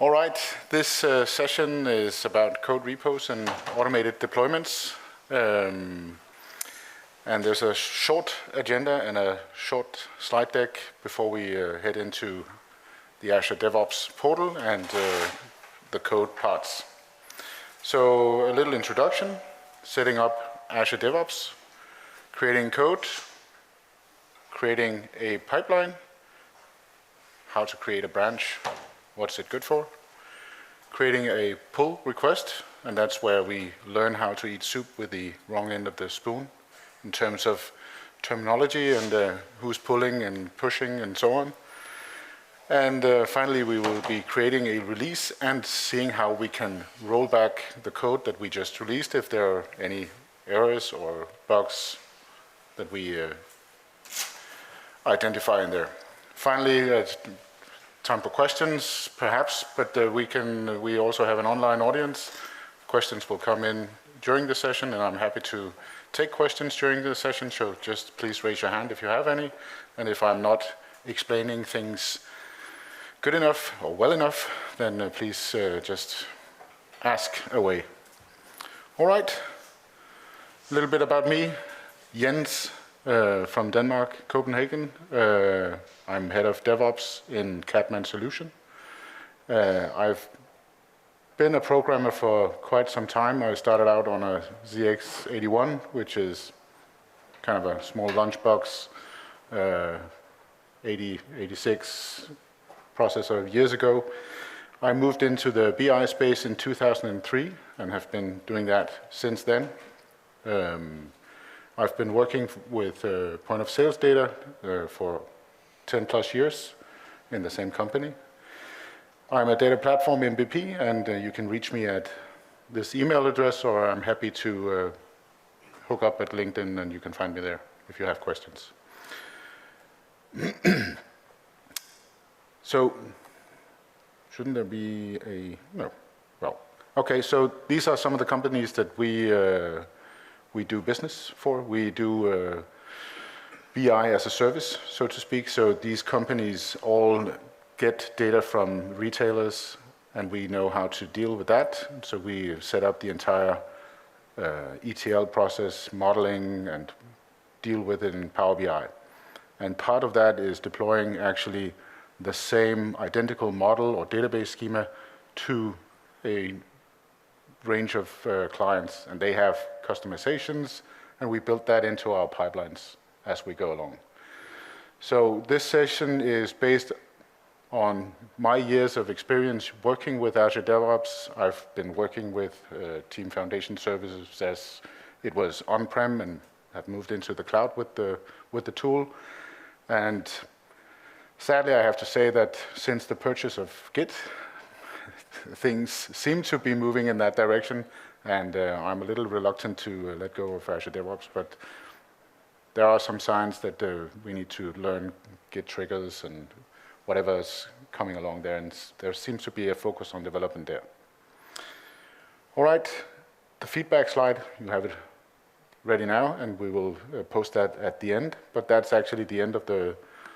All right, this session is about code repos and automated deployments. And there's a short agenda and a short slide deck before we head into the Azure DevOps portal and the code parts. So a little introduction, setting up Azure DevOps, creating code, creating a pipeline, how to create a branch, what's it good for, creating a pull request, and that's where we learn how to eat soup with the wrong end of the spoon in terms of terminology and who's pulling and pushing and so on. And finally, we will be creating a release and seeing how we can roll back the code that we just released if there are any errors or bugs that we identify in there. Finally, time for questions, perhaps, but we also have an online audience. Questions will come in during the session, and I'm happy to take questions during the session, so just please raise your hand if you have any, and if I'm not explaining things good enough or well enough, then please just ask away. All right, a little bit about me. Jens from Denmark, Copenhagen. I'm head of DevOps in CatMan Solution. I've been a programmer for quite some time. I started out on a ZX81, which is kind of a small lunchbox, 86 processor years ago. I moved into the BI space in 2003 and have been doing that since then. I've been working with point of sales data for 10 plus years in the same company. I'm a data platform MVP, and you can reach me at this email address, or I'm happy to hook up at LinkedIn and you can find me there if you have questions. So, shouldn't there be a, no, well, okay, so these are some of the companies that we do business for. We do BI as a service, so to speak. So these companies all get data from retailers, and we know how to deal with that. So we set up the entire ETL process, modeling, and deal with it in Power BI. And part of that is deploying actually the same identical model or database schema to a range of clients, and they have customizations, and we built that into our pipelines as we go along. So this session is based on my years of experience working with Azure DevOps. I've been working with Team Foundation Services as it was on-prem and have moved into the cloud with the tool. And sadly, I have to say that since the purchase of Git, things seem to be moving in that direction, and I'm a little reluctant to let go of Azure DevOps, but there are some signs that we need to learn Git triggers and whatever is coming along there, and there seems to be a focus on development there. All right, the feedback slide, you have it ready now, and we will post that at the end, but that's actually the end of the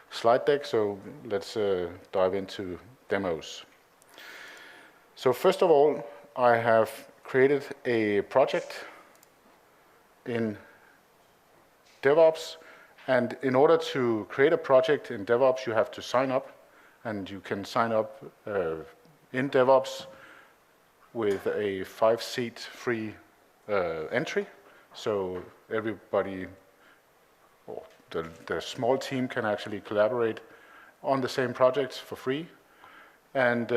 slide deck, so let's dive into demos. So first of all, I have created a project in DevOps, and in order to create a project in DevOps, you have to sign up, and you can sign up in DevOps with a 5-seat free entry. So everybody, or the small team can actually collaborate on the same projects for free. And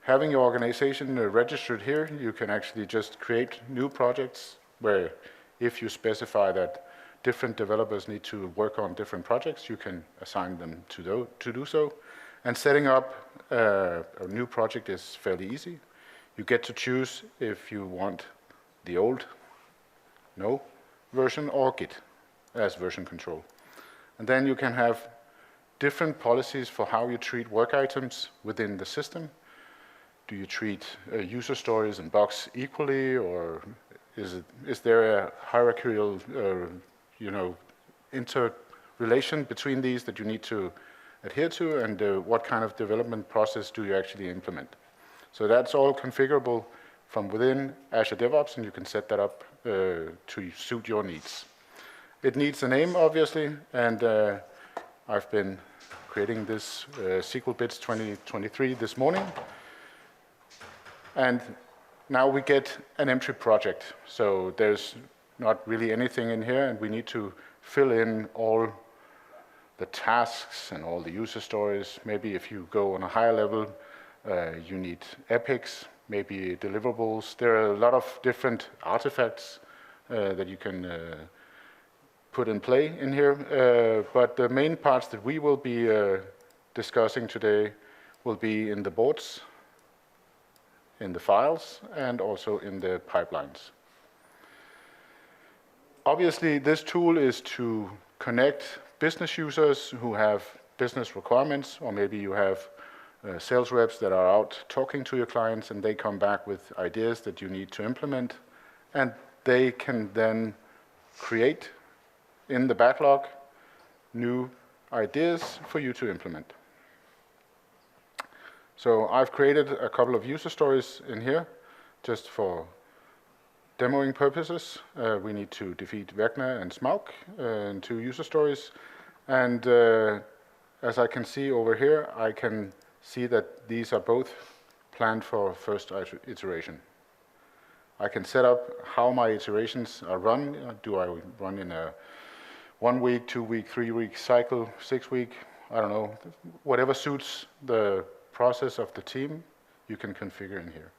having your organization registered here, you can actually just create new projects where if you specify that different developers need to work on different projects, you can assign them to do so. And setting up a new project is fairly easy. You get to choose if you want the old no version or Git as version control. And then you can have different policies for how you treat work items within the system. Do you treat user stories and bugs equally, or is there a hierarchical interrelation between these that you need to adhere to, and what kind of development process do you actually implement. So that's all configurable from within Azure DevOps, and you can set that up to suit your needs. It needs a name, obviously, and I've been creating this SQL Bits 2023 this morning. And now we get an empty project. So there's not really anything in here, and we need to fill in all the tasks and all the user stories. Maybe if you go on a higher level, you need epics, maybe deliverables. There are a lot of different artifacts that you can put in play in here. But the main parts that we will be discussing today will be in the boards, in the files, and also in the pipelines. Obviously, this tool is to connect business users who have business requirements, or maybe you have sales reps that are out talking to your clients and they come back with ideas that you need to implement, and they can then create in the backlog new ideas for you to implement. So I've created a couple of user stories in here just for demoing purposes. We need to defeat Vecna and Smaug in 2 user stories. And as I can see over here, I can see that these are both planned for first iteration. I can set up how my iterations are run. Do I run in a 1 week, 2 week, 3 week cycle, 6 week? I don't know. Whatever suits the process of the team, you can configure in here.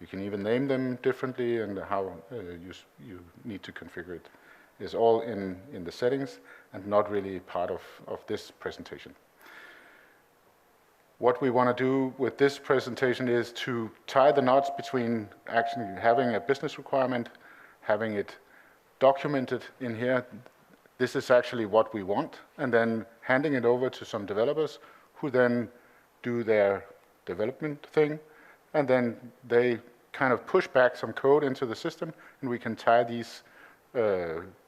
You can even name them differently, and how you need to configure it is all in the settings and not really part of this presentation. What we want to do with this presentation is to tie the knots between actually having a business requirement, having it documented in here. This is actually what we want, and then handing it over to some developers who then do their development thing, and then they kind of push back some code into the system, and we can tie these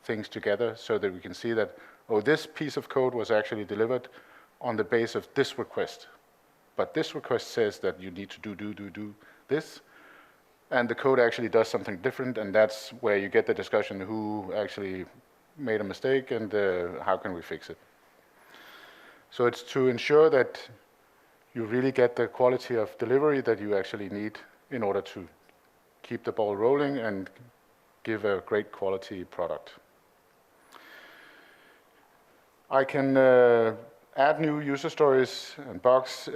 things together so that we can see that, oh, this piece of code was actually delivered on the base of this request. But this request says that you need to do this, and the code actually does something different, and that's where you get the discussion who actually made a mistake and how can we fix it. So it's to ensure that you really get the quality of delivery that you actually need in order to keep the ball rolling and give a great quality product. I can add new user stories and bugs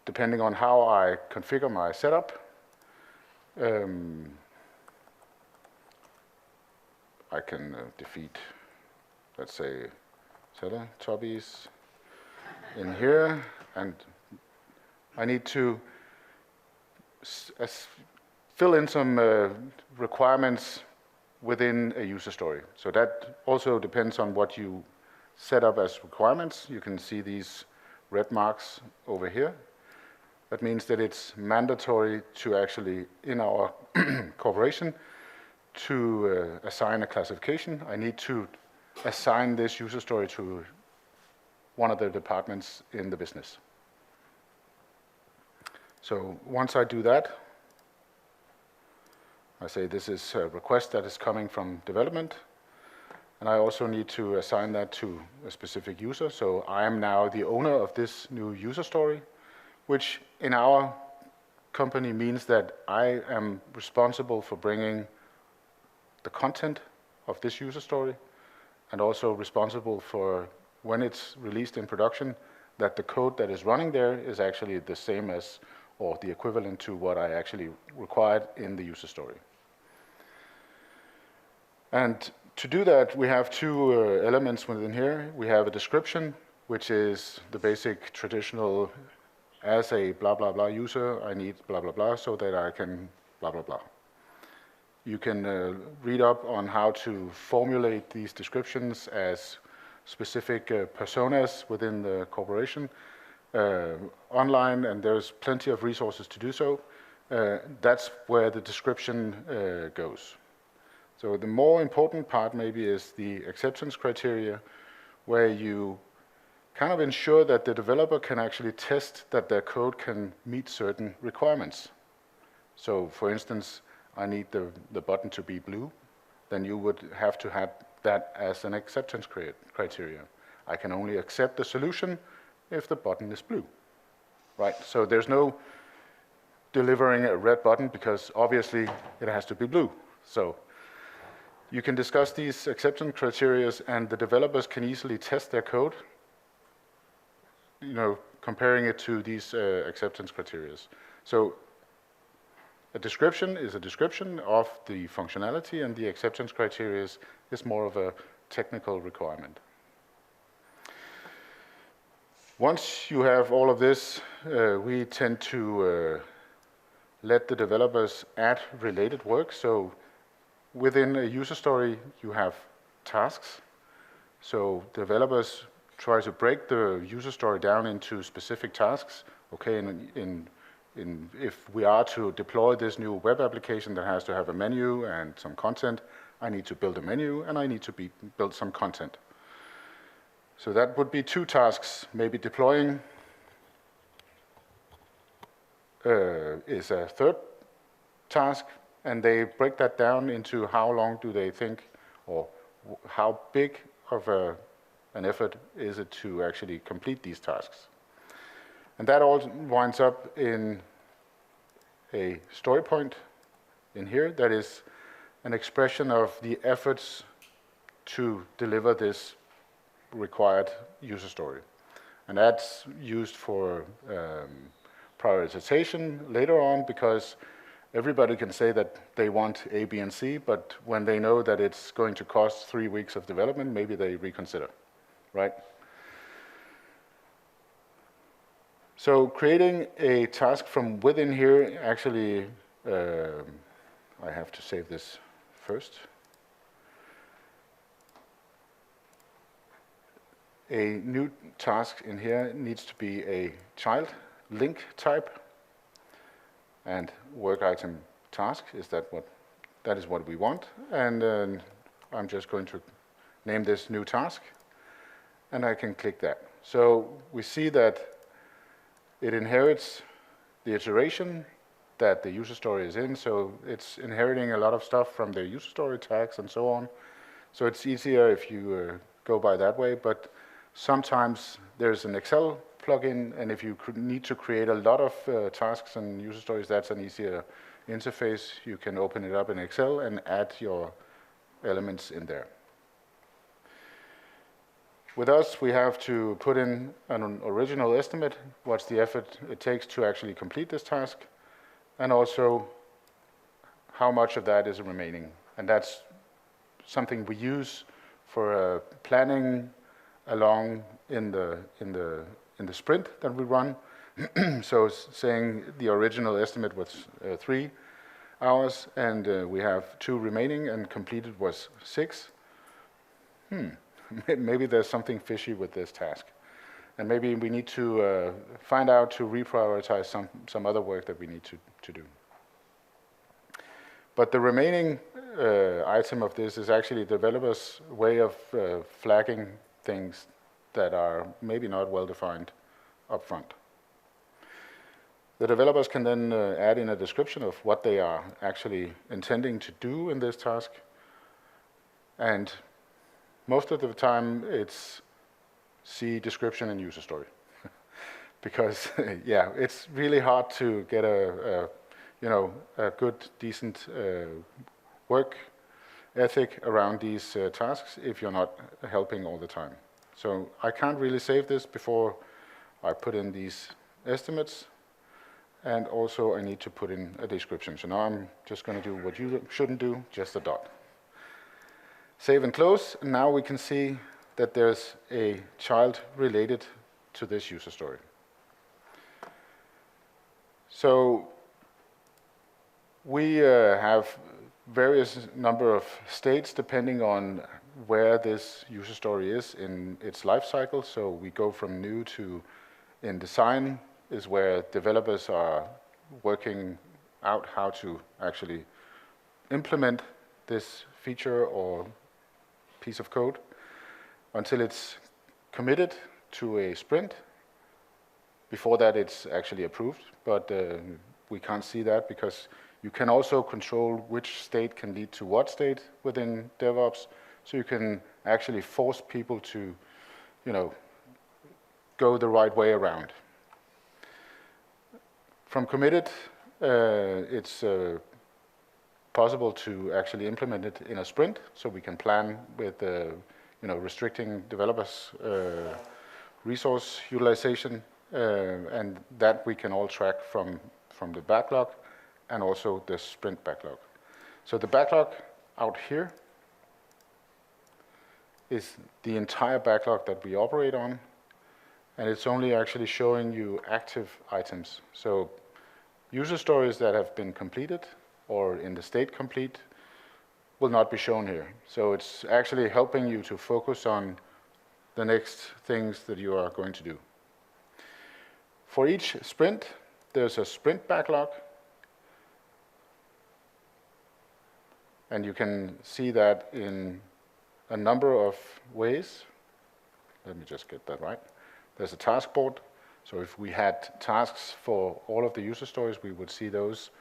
depending on how I configure my setup. I can defeat, let's say, Teletubbies in here, and I need to fill in some requirements within a user story. So that also depends on what you set up as requirements. You can see these red marks over here. That means that it's mandatory to actually, in our corporation, to assign a classification. I need to assign this user story to one of the departments in the business. So once I do that, I say this is a request that is coming from development, and I also need to assign that to a specific user. So I am now the owner of this new user story, which in our company means that I am responsible for bringing the content of this user story, and also responsible for, when it's released in production, that the code that is running there is actually the same as, or the equivalent to, what I actually required in the user story. And to do that, we have 2 elements within here. We have a description, which is the basic traditional, as a blah, blah, blah user, I need blah, blah, blah, so that I can blah, blah, blah. You can read up on how to formulate these descriptions as specific personas within the corporation online, and there's plenty of resources to do so. That's where the description goes. So the more important part maybe is the acceptance criteria, where you kind of ensure that the developer can actually test that their code can meet certain requirements. So for instance, I need the button to be blue, then you would have to have that as an acceptance criteria. I can only accept the solution if the button is blue, right? So there's no delivering a red button because obviously it has to be blue. So you can discuss these acceptance criteria and the developers can easily test their code, comparing it to these acceptance criteria. So a description is a description of the functionality and the acceptance criteria is more of a technical requirement. Once you have all of this, we tend to let the developers add related work. So within a user story, you have tasks. So developers try to break the user story down into specific tasks. Okay, if we are to deploy this new web application that has to have a menu and some content, I need to build a menu and I need to build some content. So that would be 2 tasks. Maybe deploying is a 3rd task, and they break that down into how long do they think, or how big of an effort is it to actually complete these tasks. And that all winds up in a story point in here that is an expression of the efforts to deliver this required user story. And that's used for prioritization later on, because everybody can say that they want A, B, and C, but when they know that it's going to cost 3 weeks of development, maybe they reconsider, right? So creating a task from within here, actually, I have to save this first. A new task in here needs to be a child link type, and work item task that is what we want. And I'm just going to name this new task, and I can click that. So we see that it inherits the iteration that the user story is in, so it's inheriting a lot of stuff from the user story tags and so on. So it's easier if you go by that way, but sometimes there's an Excel plugin, and if you need to create a lot of tasks and user stories, that's an easier interface. You can open it up in Excel and add your elements in there. With us, we have to put in an original estimate, what's the effort it takes to actually complete this task, and also how much of that is remaining. And that's something we use for planning along in the sprint that we run. So saying the original estimate was 3 hours, and we have 2 remaining, and completed was 6. Maybe there's something fishy with this task. And maybe we need to find out to reprioritize some other work that we need to do. But the remaining item of this is actually developers' way of flagging things that are maybe not well defined up front. The developers can then add in a description of what they are actually intending to do in this task. And most of the time it's see description and user story. Because yeah, it's really hard to get a good, decent work ethic around these tasks if you're not helping all the time. So I can't really save this before I put in these estimates, and also I need to put in a description. So now I'm just going to do what you shouldn't do, just a dot. Save and close, and now we can see that there's a child related to this user story. So we have various number of states depending on where this user story is in its life cycle. So we go from new to in design is where developers are working out how to actually implement this feature or piece of code, until it's committed to a sprint. Before that, it's actually approved, but we can't see that because you can also control which state can lead to what state within DevOps. So you can actually force people to, go the right way around. From committed, it's possible to actually implement it in a sprint, so we can plan with, restricting developers' resource utilization, and that we can all track from the backlog and also the sprint backlog. So the backlog out here is the entire backlog that we operate on, and it's only actually showing you active items. So user stories that have been completed or in the state complete will not be shown here. So it's actually helping you to focus on the next things that you are going to do. For each sprint, there's a sprint backlog, and you can see that in a number of ways. Let me just get that right. There's a task board. So if we had tasks for all of the user stories, we would see those.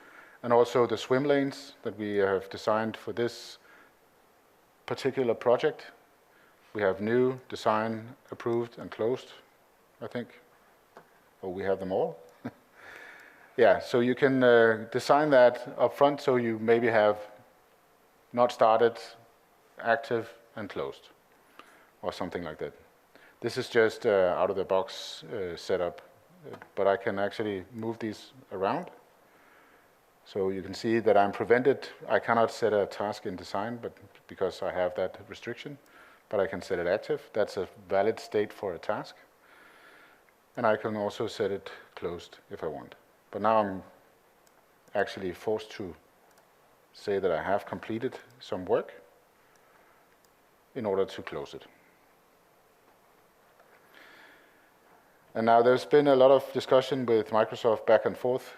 And also the swim lanes that we have designed for this particular project. We have new, design, approved, and closed, I think. Or we have them all. Yeah, so you can design that up front, so you maybe have not started, active, and closed, or something like that. This is just out of the box setup, but I can actually move these around. So you can see that I'm prevented. I cannot set a task in design, but because I have that restriction, but I can set it active. That's a valid state for a task. And I can also set it closed if I want. But now I'm actually forced to say that I have completed some work in order to close it. And now there's been a lot of discussion with Microsoft back and forth.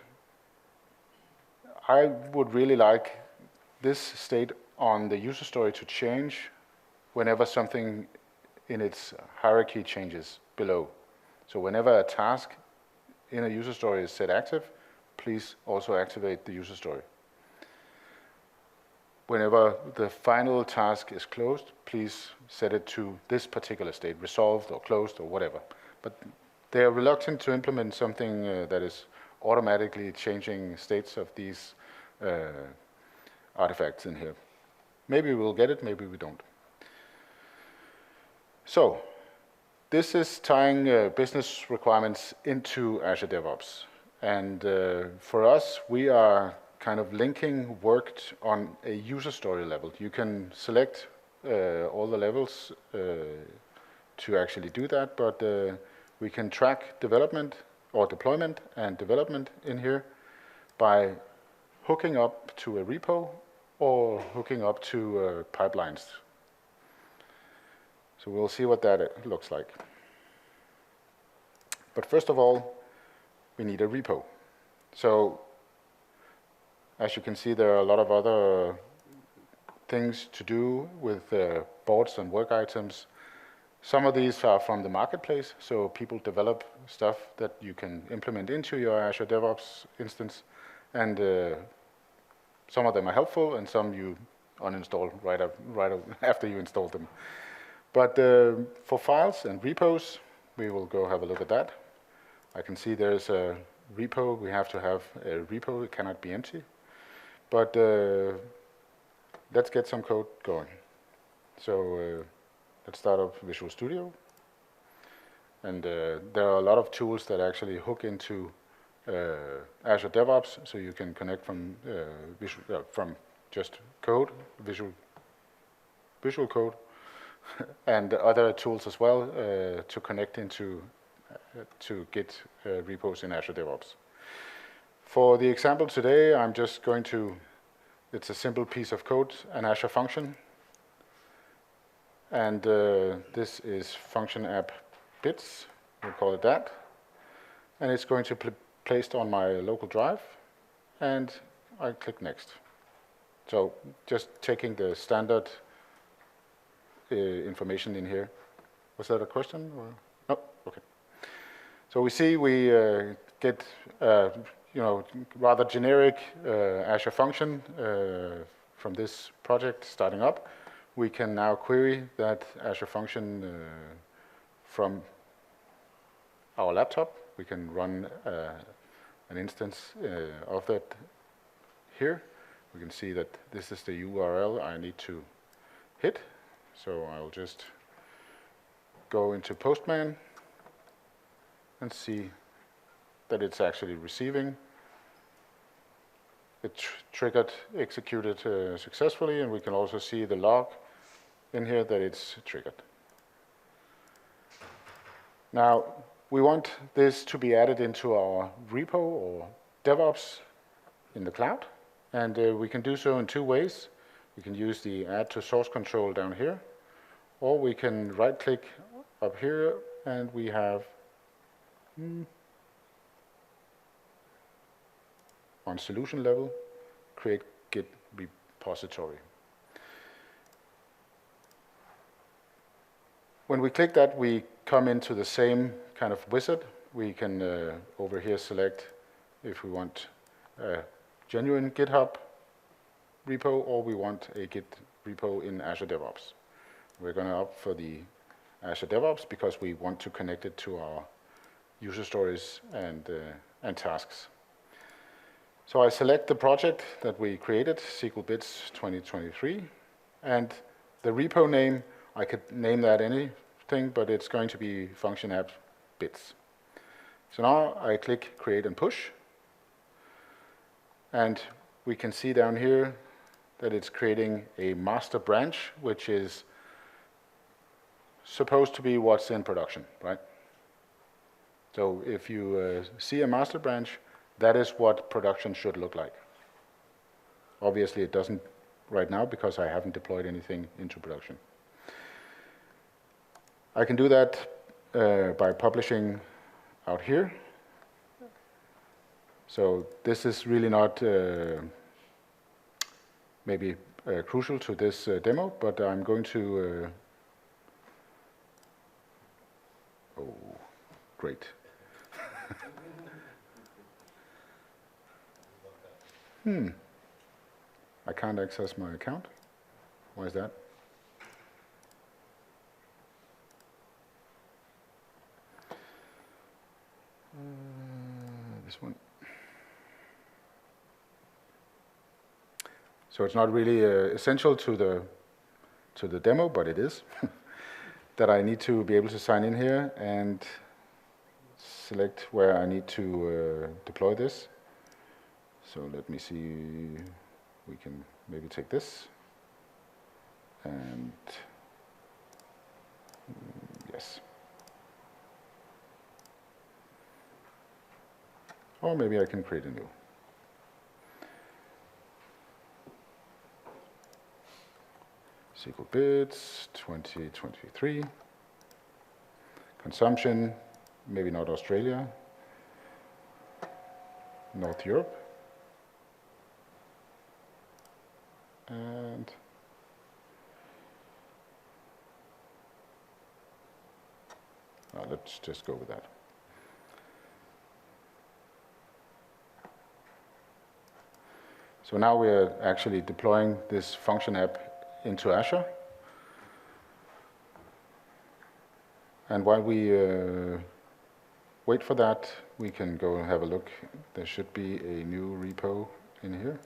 I would really like this state on the user story to change whenever something in its hierarchy changes below. So whenever a task in a user story is set active, please also activate the user story. Whenever the final task is closed, please set it to this particular state, resolved or closed or whatever. But they are reluctant to implement something that is automatically changing states of these artifacts in here. Maybe we'll get it, maybe we don't. So this is tying business requirements into Azure DevOps. And for us, we are kind of linking work on a user story level. You can select all the levels to actually do that, but we can track development or deployment and development in here by hooking up to a repo or hooking up to pipelines. So we'll see what that looks like. But first of all, we need a repo. So as you can see, there are a lot of other things to do with boards and work items. Some of these are from the marketplace, so people develop stuff that you can implement into your Azure DevOps instance, and some of them are helpful, and some you uninstall right after you install them. But for files and repos, we will go have a look at that. I can see there's a repo. We have to have a repo. It cannot be empty. But let's get some code going. So let's start up Visual Studio. And there are a lot of tools that actually hook into Azure DevOps, so you can connect from from just code, visual code, and other tools as well to connect into to Git repos in Azure DevOps. For the example today, I'm just going to, it's a simple piece of code, an Azure function. And this is function app bits, we'll call it that. And it's going to be placed on my local drive, and I click next. So just taking the standard information in here. Was that a question? Or? No, okay. So we see we get rather generic Azure function from this project starting up. We can now query that Azure function from our laptop. We can run an instance of that here. We can see that this is the URL I need to hit. So I'll just go into Postman and see that it's actually receiving. It triggered, executed successfully, and we can also see the log in here that it's triggered. Now, we want this to be added into our repo or DevOps in the cloud, and we can do so in two ways. We can use the add to source control down here, or we can right-click up here, and we have on solution level, create Git repository. When we click that, we come into the same kind of wizard. We can over here select if we want a genuine GitHub repo or we want a Git repo in Azure DevOps. We're going to opt for the Azure DevOps because we want to connect it to our user stories and tasks. So I select the project that we created, SQL Bits 2023, and the repo name, I could name that anything, but it's going to be function app bits. So now I click create and push, and we can see down here that it's creating a master branch, which is supposed to be what's in production, right? So if you see a master branch, that is what production should look like. Obviously, it doesn't right now because I haven't deployed anything into production. I can do that by publishing out here. So this is really not maybe crucial to this demo, but I'm going to... oh, great. I can't access my account. Why is that? This one. So it's not really essential to the demo, but it is that I need to be able to sign in here and select where I need to deploy this. So let me see, we can maybe take this, and yes. Or maybe I can create a new. SQL Bits 2023. Consumption, maybe not Australia. North Europe. And let's just go with that. So now we are actually deploying this function app into Azure. And while we wait for that, we can go and have a look. There should be a new repo in here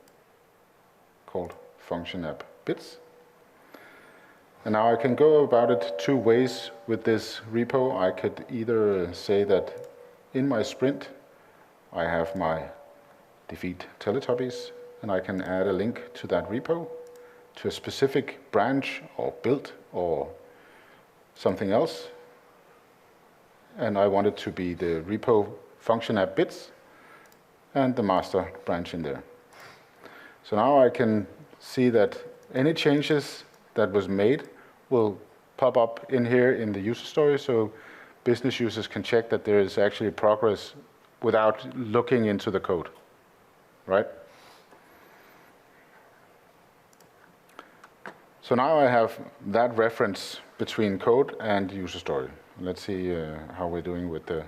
called function app bits. And now I can go about it two ways with this repo. I could either say that in my sprint, I have my defeat Teletubbies, and I can add a link to that repo, to a specific branch or build or something else. And I want it to be the repo function app bits and the master branch in there. So now I can see that any changes that was made will pop up in here in the user story, so business users can check that there is actually progress without looking into the code, right? So now I have that reference between code and user story. Let's see how we're doing with the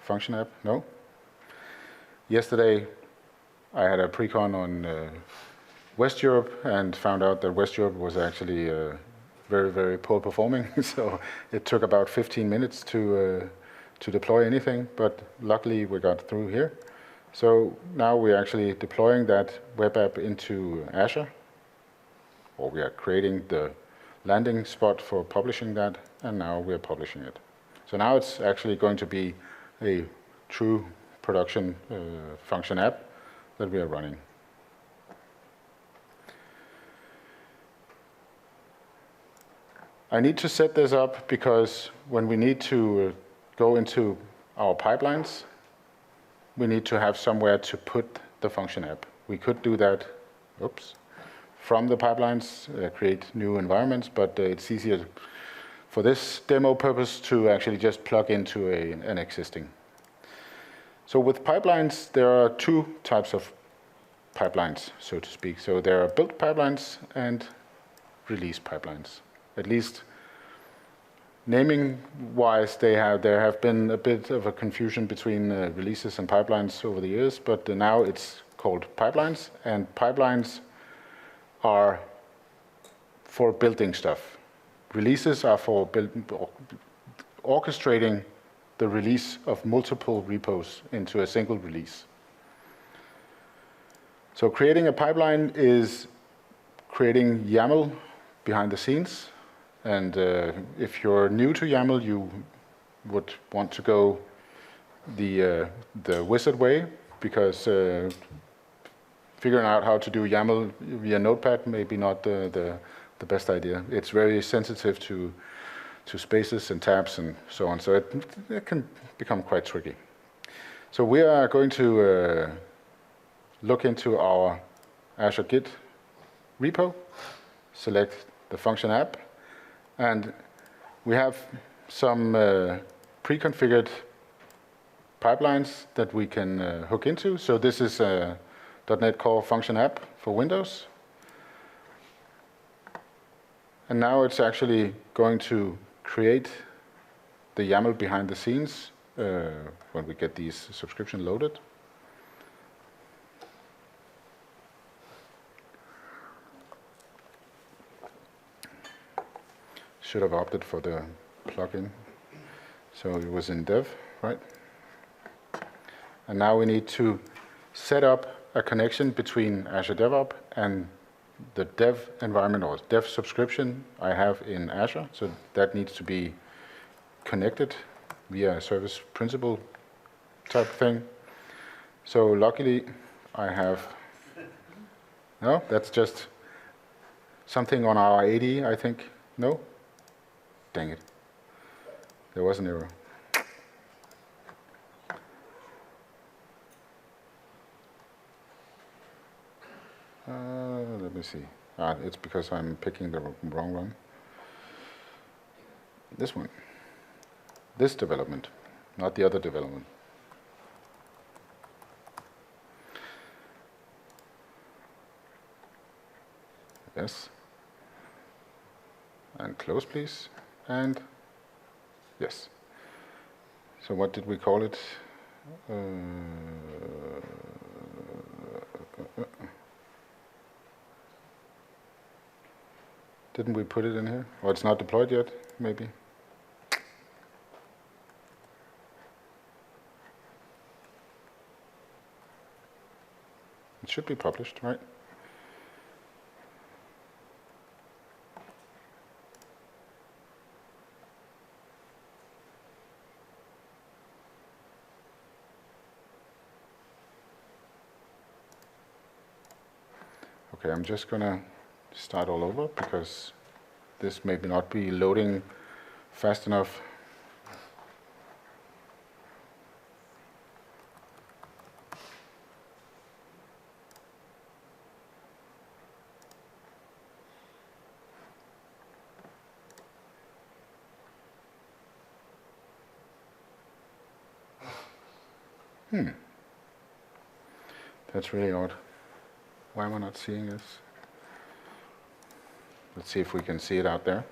function app. No? Yesterday, I had a pre-con on West Europe and found out that West Europe was actually very, very poor performing. So it took about 15 minutes to deploy anything, but luckily we got through here. So now we're actually deploying that web app into Azure, or we are creating the landing spot for publishing that, and now we're publishing it. So now it's actually going to be a true production function app that we are running. I need to set this up because when we need to go into our pipelines, we need to have somewhere to put the function app. We could do that, from the pipelines, create new environments, but it's easier for this demo purpose to actually just plug into an existing. So with pipelines, there are two types of pipelines, so to speak. So there are build pipelines and release pipelines. At least naming-wise, there have been a bit of a confusion between releases and pipelines over the years, but now it's called pipelines, and pipelines are for building stuff. Releases are for orchestrating the release of multiple repos into a single release. So creating a pipeline is creating YAML behind the scenes. And if you're new to YAML, you would want to go the wizard way, because figuring out how to do YAML via Notepad may be not the best idea. It's very sensitive to spaces and tabs and so on, so it can become quite tricky. So we are going to look into our Azure Git repo, select the function app, and we have some pre-configured pipelines that we can hook into. So this is a .NET Core function app for Windows. And now it's actually going to create the YAML behind the scenes when we get these subscription loaded. Should have opted for the plugin. So it was in dev, right? And now we need to set up a connection between Azure DevOps and the dev environment or dev subscription I have in Azure. So that needs to be connected via a service principal type thing. So luckily I have, no, that's just something on our AD, I think. No? Dang it. There was an error. Let me see. It's because I'm picking the wrong one. This one. This development, not the other development. Yes. And close, please. And yes. So what did we call it? Didn't we put it in here? Or it's not deployed yet, maybe? It should be published, right? Okay, I'm just gonna start all over because this may not be loading fast enough. That's really odd. Why am I not seeing this? Let's see if we can see it out there.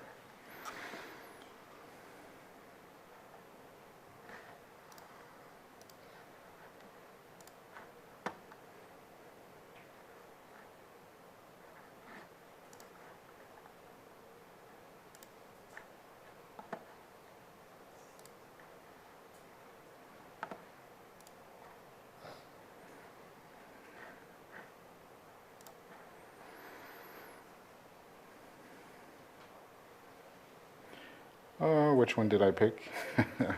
Which one did I pick? Did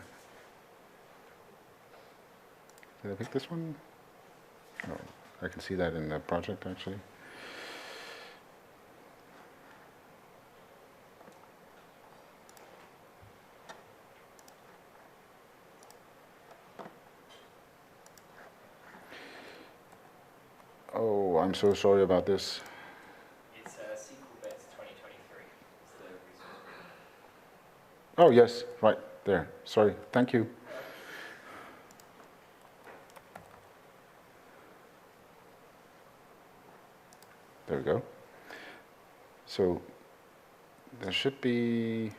I pick this one? Oh, I can see that in the project actually. Oh, I'm so sorry about this. It's SQL Bets 2023. It's the resource. Oh, yes, right there. Sorry, thank you. There we go. So there should be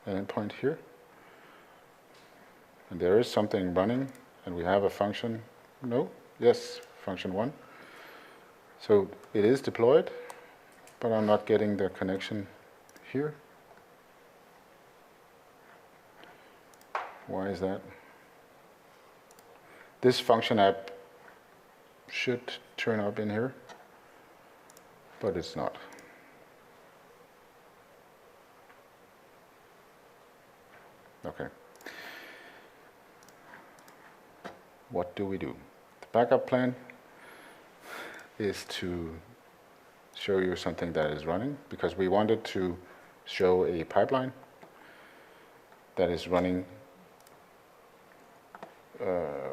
an endpoint here. And there is something running, and we have a function. No? Yes, function 1. So it is deployed, but I'm not getting the connection here. Why is that? This function app should turn up in here, but it's not. Okay. What do we do? The backup plan is to show you something that is running, because we wanted to show a pipeline that is running,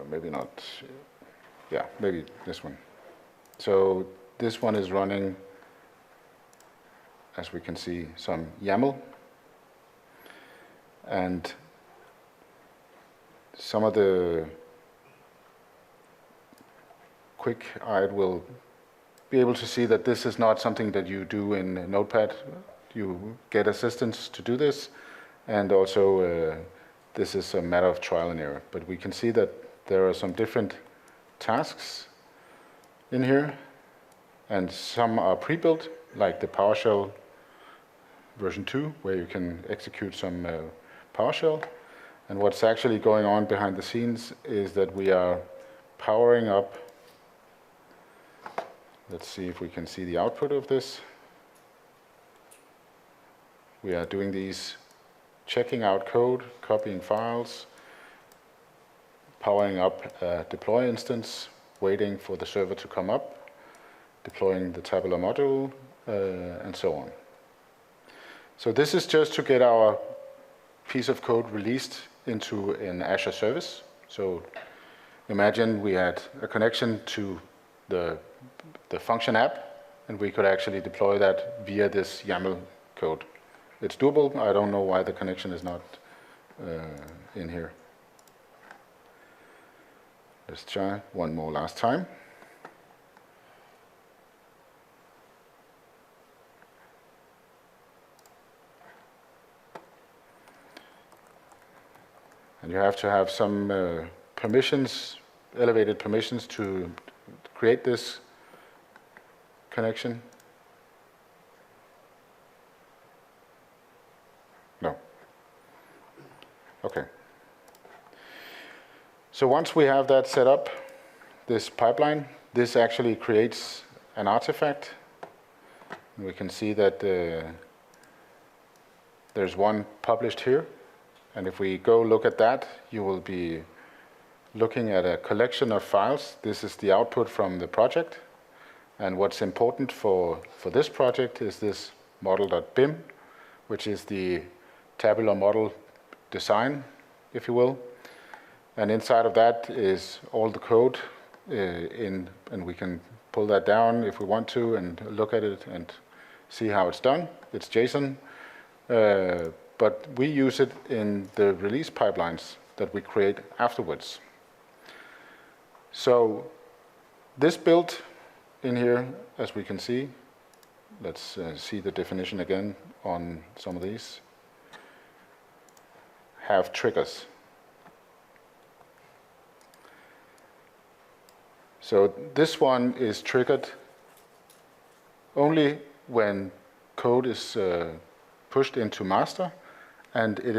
maybe not, yeah, maybe this one. So this one is running, as we can see, some YAML, and some of the quick-eyed will be able to see that this is not something that you do in Notepad. You get assistance to do this, and also this is a matter of trial and error. But we can see that there are some different tasks in here, and some are pre-built, like the PowerShell version 2, where you can execute some PowerShell. And what's actually going on behind the scenes is that we are powering up. Let's see if we can see the output of this. We are doing these checking out code, copying files, powering up a deploy instance, waiting for the server to come up, deploying the tabular module, and so on. So this is just to get our piece of code released into an Azure service. So imagine we had a connection to the function app, and we could actually deploy that via this YAML code. It's doable. I don't know why the connection is not in here. Let's try one more last time. And you have to have some permissions, elevated permissions to create this connection. No. Okay. So once we have that set up, this pipeline, this actually creates an artifact. We can see that there's one published here. And if we go look at that, you will be looking at a collection of files. This is the output from the project. And what's important for this project is this model.bim, which is the tabular model design, if you will. And inside of that is all the code and we can pull that down if we want to and look at it and see how it's done. It's JSON, but we use it in the release pipelines that we create afterwards. So this build in here, as we can see, let's see the definition again on some of these, have triggers. So this one is triggered only when code is pushed into master, and it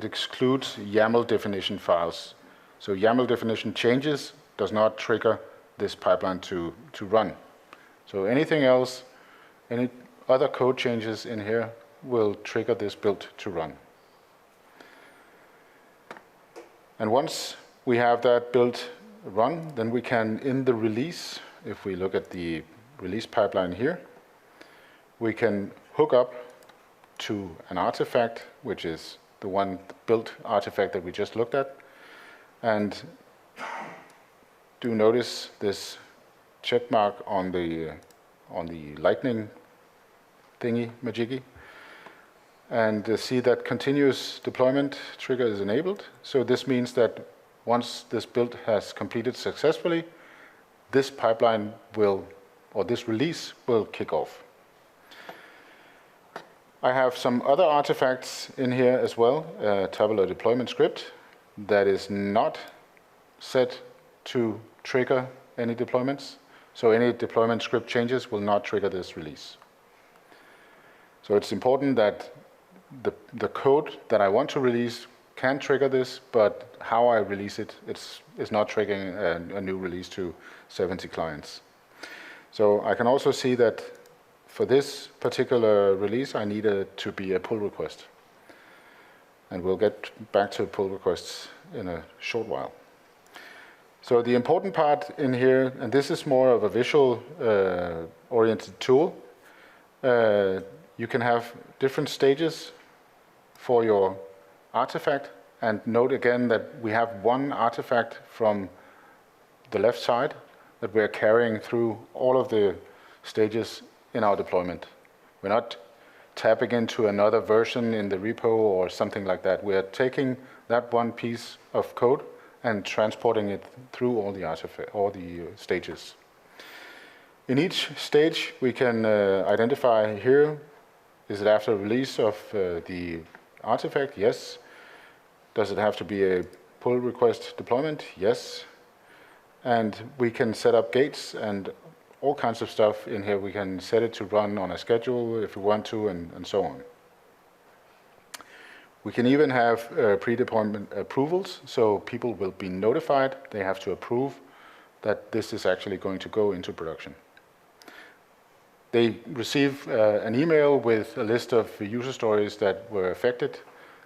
excludes YAML definition files. So YAML definition changes does not trigger this pipeline to run. So anything else, any other code changes in here will trigger this build to run. And once we have that build run, then we can, in the release, if we look at the release pipeline here, we can hook up to an artifact, which is the one built artifact that we just looked at. And do notice this check mark on the lightning thingy majiggy, and see that continuous deployment trigger is enabled. So this means that once this build has completed successfully, this pipeline will, or this release will kick off. I have some other artifacts in here as well, a tabular deployment script that is not set to trigger any deployments. So any deployment script changes will not trigger this release. So it's important that the code that I want to release can trigger this, but how I release it is not triggering a new release to 70 clients. So I can also see that for this particular release, I need it to be a pull request. And we'll get back to pull requests in a short while. So the important part in here, and this is more of a visual oriented tool, you can have different stages for your artifact. And note again that we have one artifact from the left side that we're carrying through all of the stages in our deployment. We're not tapping into another version in the repo or something like that. We're taking that one piece of code and transporting it through all the stages. In each stage, we can identify here, is it after release of the artifact? Yes. Does it have to be a pull request deployment? Yes. And we can set up gates and all kinds of stuff in here. We can set it to run on a schedule if we want to, and so on. We can even have pre-deployment approvals, so people will be notified. They have to approve that this is actually going to go into production. They receive an email with a list of user stories that were affected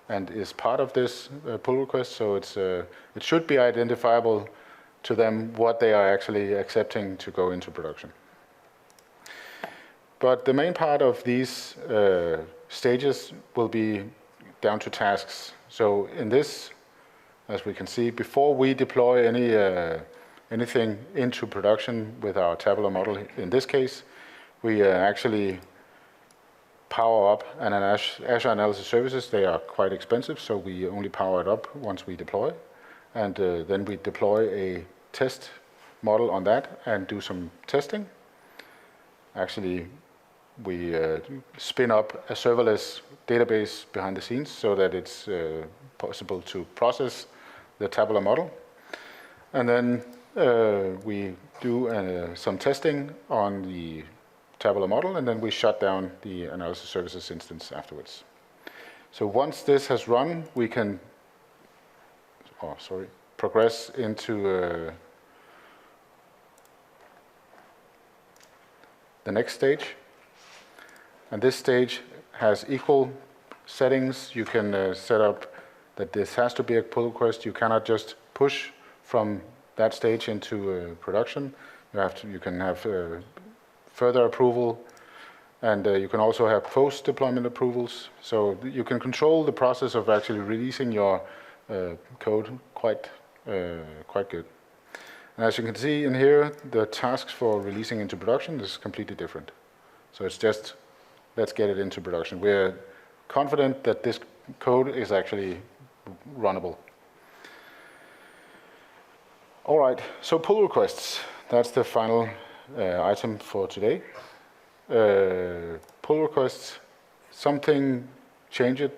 and is part of this pull request, so it should be identifiable to them what they are actually accepting to go into production. But the main part of these stages will be down to tasks. So in this, as we can see, before we deploy anything into production with our tabular model, in this case, we actually power up, and in Azure Analysis Services, they are quite expensive, so we only power it up once we deploy. And then we deploy a test model on that and do some testing. Actually, we spin up a serverless database behind the scenes so that it's possible to process the tabular model. And then we do some testing on the tabular model, and then we shut down the Analysis Services instance afterwards. So once this has run, we can progress into the next stage. And this stage has equal settings. You can set up that this has to be a pull request. You cannot just push from that stage into production. You can have further approval, and you can also have post-deployment approvals. So you can control the process of actually releasing your code quite good. And as you can see in here, the tasks for releasing into production is completely different. So it's just, let's get it into production. We're confident that this code is actually runnable. All right, so pull requests. That's the final item for today. Pull requests, something changed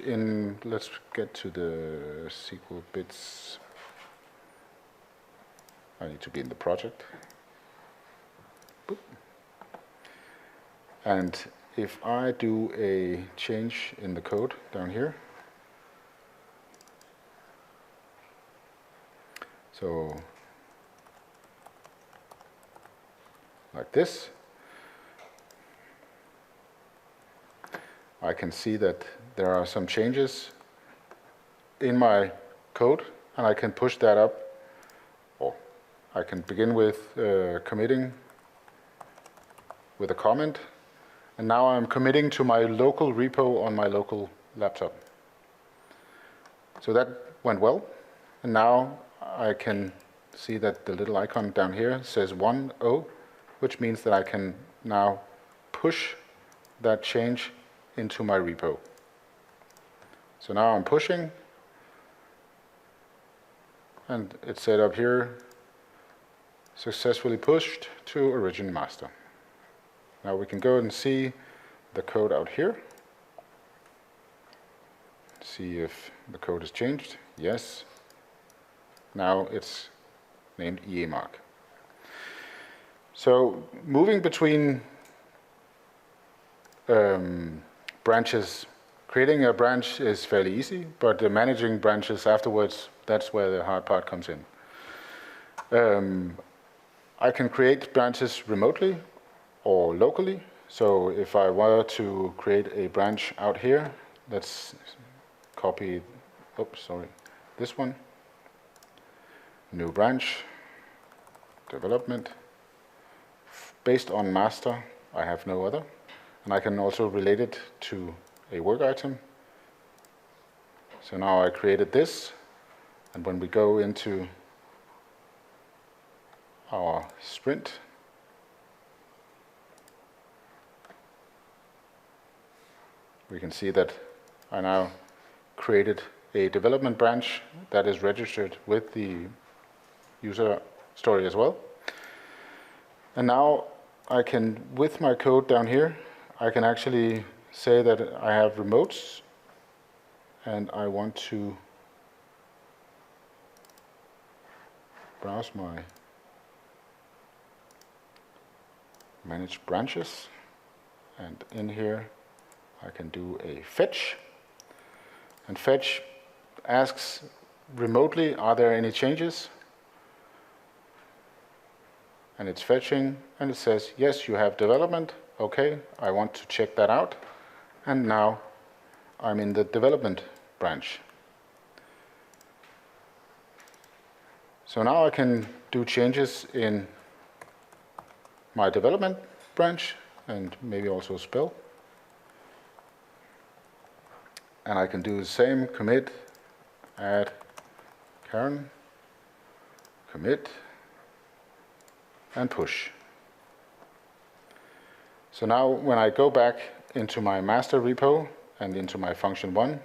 in, let's get to the SQL bits. I need to be in the project. Boop. And if I do a change in the code down here, so like this, I can see that there are some changes in my code and I can push that up, or I can begin with committing with a comment, and now I'm committing to my local repo on my local laptop. So that went well, and now I can see that the little icon down here says 1.0, which means that I can now push that change into my repo. So now I'm pushing, and it's set up here, successfully pushed to origin master. Now we can go and see the code out here. See if the code is changed. Yes. Now it's named EAMark. So moving between branches, creating a branch is fairly easy, but managing branches afterwards, that's where the hard part comes in. I can create branches remotely or locally. So if I were to create a branch out here, let's copy, this one. New branch, development. Based on master, I have no other. And I can also relate it to a work item. So now I created this, and when we go into our sprint, we can see that I now created a development branch that is registered with the user story as well. And now I can, with my code down here, I can actually say that I have remotes, and I want to browse my manage branches, and in here I can do a fetch, and fetch asks remotely, are there any changes? And it's fetching, and it says, yes, you have development. Okay, I want to check that out. And now I'm in the development branch. So now I can do changes in my development branch, and maybe also spell. And I can do the same, commit, add Karen, commit, and push. So now when I go back into my master repo and into my function 1,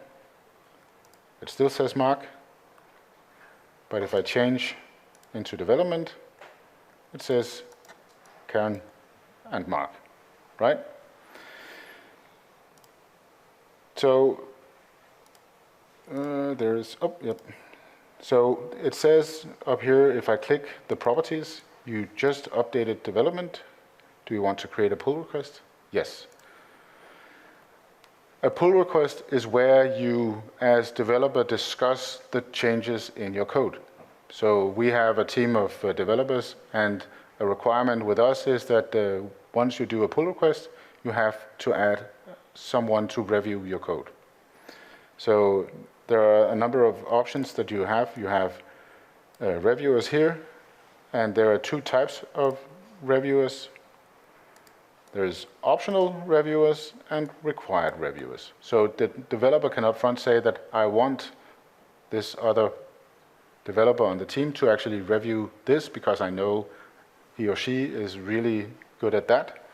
it still says mark, but if I change into development, it says Karen and mark, right? So So it says up here, if I click the properties, you just updated development. Do you want to create a pull request? Yes. A pull request is where you, as developer, discuss the changes in your code. So we have a team of developers, and a requirement with us is that once you do a pull request, you have to add someone to review your code. So there are a number of options that you have. You have reviewers here, and there are two types of reviewers. There's optional reviewers and required reviewers. So the developer can upfront say that I want this other developer on the team to actually review this because I know he or she is really good at that.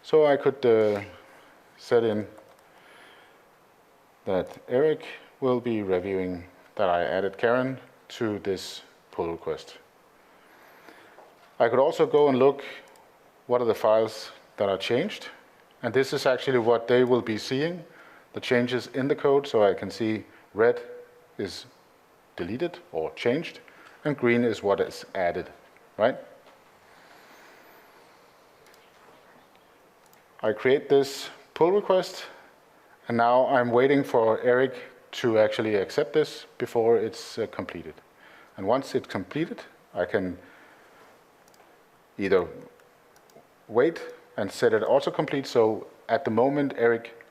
So I could set in that Eric will be reviewing that I added Karen to this pull request. I could also go and look what are the files that are changed, and this is actually what they will be seeing, the changes in the code. So I can see red is deleted or changed, and green is what is added, right? I create this pull request, and now I'm waiting for Eric to actually accept this before it's completed. And once it's completed, I can either wait and set it autocomplete, so at the moment Eric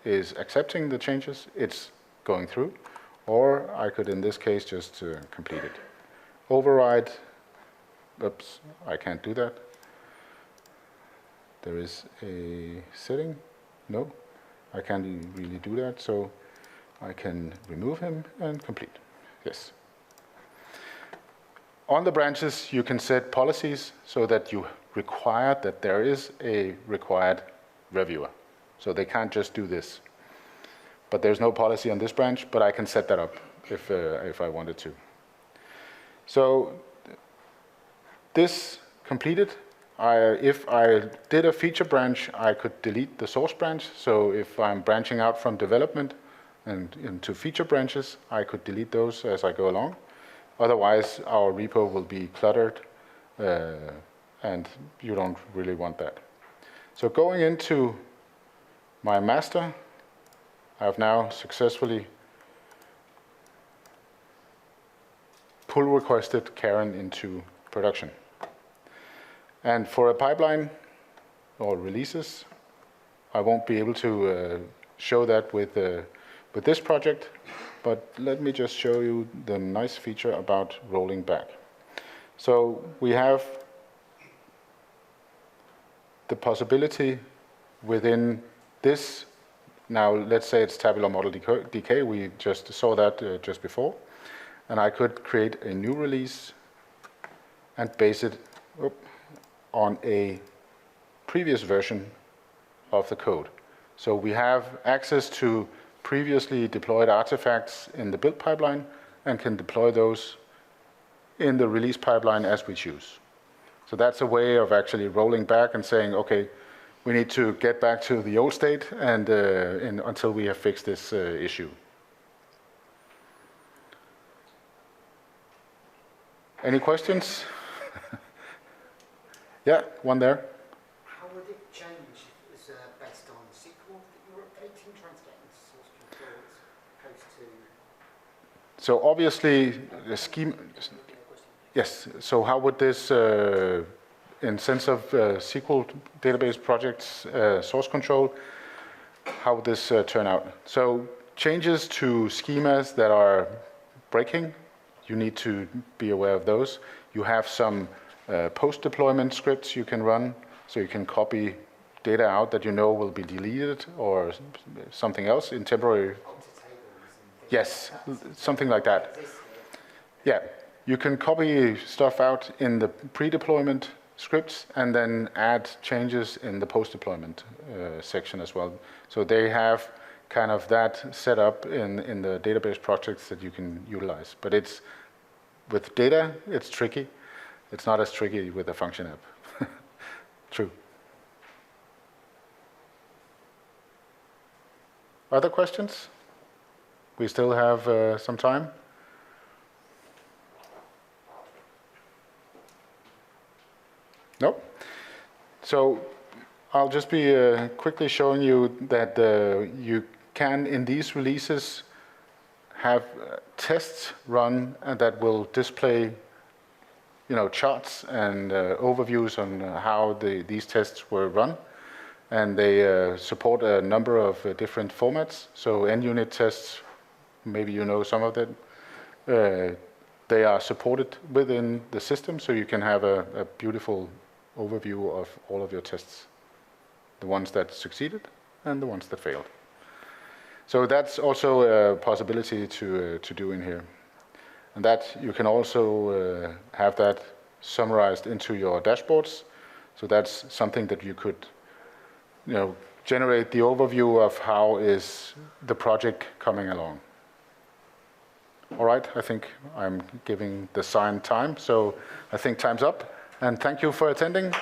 is accepting the changes, it's going through, Or I could, in this case, just complete it. Override, oops, I can't do that. There is a setting, no, I can't really do that, so I can remove him and complete, yes. On the branches, you can set policies so that you require that there is a required reviewer. So they can't just do this. But there's no policy on this branch, but I can set that up if I wanted to. So this completed. If I did a feature branch, I could delete the source branch. So if I'm branching out from development and into feature branches, I could delete those as I go along. Otherwise, our repo will be cluttered, and you don't really want that. So going into my master, I've now successfully pull requested Karen into production. And for a pipeline or releases, I won't be able to show that with this project, but let me just show you the nice feature about rolling back. So we have the possibility within this. Now, let's say it's tabular model decay. We just saw that just before. And I could create a new release and base it on a previous version of the code. So we have access to previously deployed artifacts in the build pipeline and can deploy those in the release pipeline as we choose. So that's a way of actually rolling back and saying, okay, we need to get back to the old state and until we have fixed this issue. Any questions? Yeah, one there. How would it change if it was based on SQL that you're updating, trying to get into source control as opposed to? So obviously, the scheme. Yes. So how would this, in sense of SQL database projects source control, how would this turn out? So changes to schemas that are breaking, you need to be aware of those. You have some post-deployment scripts you can run, so you can copy data out that you know will be deleted or something else in temporary. Yes, something like that. Yeah, you can copy stuff out in the pre-deployment scripts and then add changes in the post-deployment section as well. So they have kind of that set up in the database projects that you can utilize. But it's with data, it's tricky. It's not as tricky with a function app. True. Other questions? We still have some time. Nope. So I'll just be quickly showing you that you can, in these releases, have tests run that will display charts and overviews on how these tests were run. And they support a number of different formats. So NUnit tests, maybe you know some of them. They are supported within the system, so you can have a beautiful overview of all of your tests, the ones that succeeded and the ones that failed. So that's also a possibility to do in here. And that you can also have that summarized into your dashboards. So that's something that you could generate the overview of how is the project coming along. All right, I think I'm giving the sign time, so I think time's up. And thank you for attending.